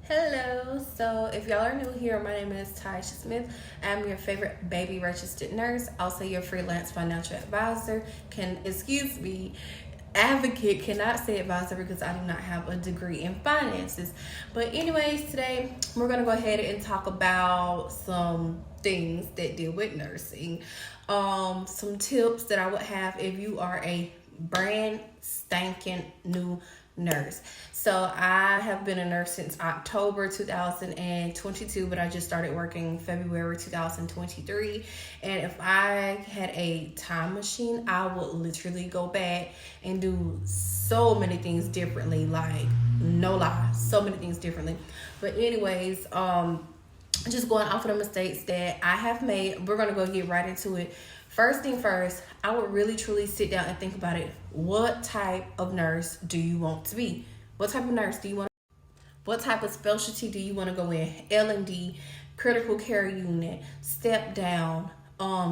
Hello. So, if y'all are new here, my name is Tyisha Smith. I'm your favorite baby registered nurse, also your freelance financial advisor. Advocate. Cannot say advisor because I do not have a degree in finances. But anyways, today we're gonna go ahead and talk about some things that deal with nursing. Some tips that I would have if you are a brand spanking new nurse. So I have been a nurse since October 2022, but I just started working February 2023. And if I had a time machine, I would literally go back and do so many things differently. Like, no lie, so many things differently. But anyways, just going off of the mistakes that I have made, we're gonna go get right into it. First thing first, I would really truly sit down and think about it. What type of nurse do you want to be? What type of nurse do you want? What type of specialty do you want to go in? L&D, critical care unit, step down,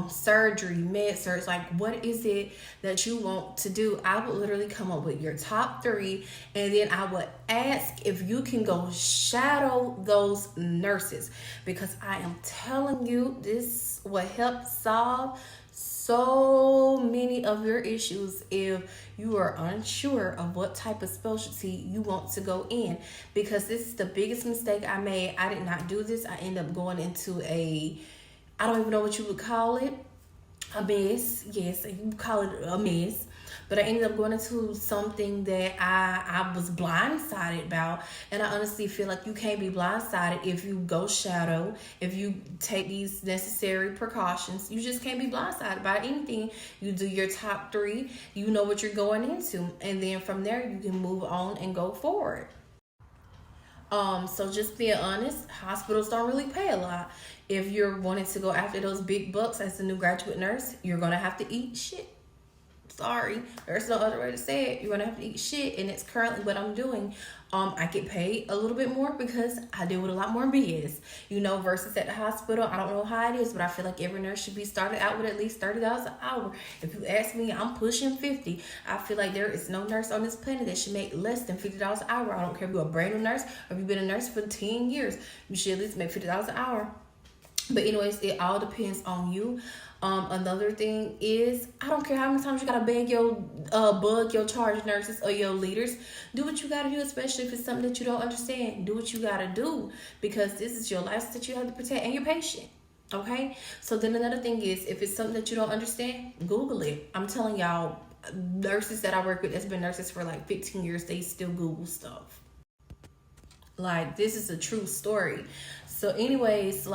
surgery, med surg. Like, what is it that you want to do? I would literally come up with your top 3, and then I would ask if you can go shadow those nurses, because I am telling you, this will help solve so many of your issues if you are unsure of what type of specialty you want to go in. Because this is the biggest mistake I made. I did not do this. I ended up going into I don't even know what you would call it, a mess. Yes, you call it a mess. But I ended up going into something that I was blindsided about. And I honestly feel like you can't be blindsided if you go shadow, if you take these necessary precautions. You just can't be blindsided by anything. You do your top 3, you know what you're going into. And then from there, you can move on and go forward. So just being honest, hospitals don't really pay a lot. If you're wanting to go after those big bucks as a new graduate nurse, you're gonna have to eat shit. Sorry, there's no other way to say it. You're gonna have to eat shit, and it's currently what I'm doing. I get paid a little bit more because I deal with a lot more BS, versus at the hospital. I don't know how it is, but I feel like every nurse should be started out with at least $30 an hour. If you ask me, I'm pushing 50. I feel like there is no nurse on this planet that should make less than $50 an hour. I don't care if you're a brand new nurse or if you've been a nurse for 10 years. You should at least make $50 an hour. But anyways, it all depends on you. Another thing is, I don't care how many times you gotta beg bug your charge nurses or your leaders. Do what you gotta do, especially if it's something that you don't understand. Do what you gotta do, because this is your life that you have to protect and your patient. Okay? So then another thing is, if it's something that you don't understand, Google it. I'm telling y'all, nurses that I work with that's been nurses for like 15 years, they still Google stuff. Like, this is a true story. So anyways,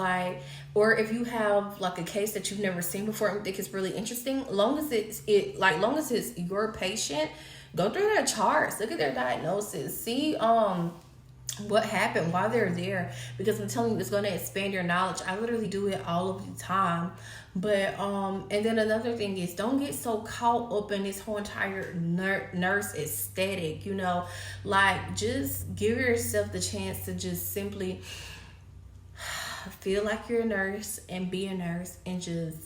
or if you have like a case that you've never seen before and think it's really interesting, long as it's your patient, go through their charts, look at their diagnosis, see what happened while they're there, because I'm telling you, it's going to expand your knowledge. I literally do it all of the time. But and then another thing is, don't get so caught up in this whole entire nurse aesthetic, like, just give yourself the chance to just simply feel like you're a nurse and be a nurse and just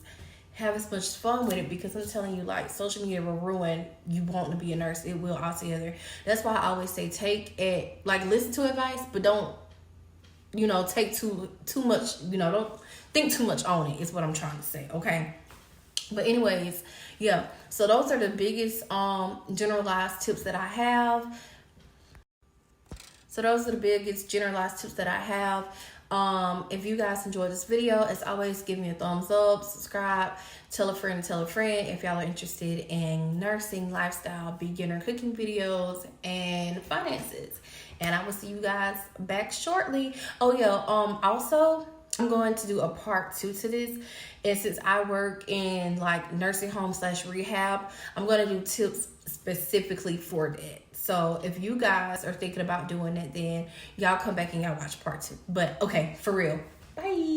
have as much fun with it. Because I'm telling you, like, social media will ruin you wanting to be a nurse. It will altogether. That's why I always say listen to advice, but don't take too much, don't think too much on it, is what I'm trying to say. Okay. But anyways, yeah, so those are the biggest generalized tips that I have. If you guys enjoyed this video, as always, give me a thumbs up, subscribe, tell a friend, if y'all are interested in nursing, lifestyle, beginner cooking videos, and finances. And I will see you guys back shortly. Oh yeah, also, I'm going to do a part 2 to this. And since I work in like nursing home / rehab, I'm going to do tips specifically for that. So if you guys are thinking about doing that, then y'all come back and y'all watch part 2. But okay, for real. Bye.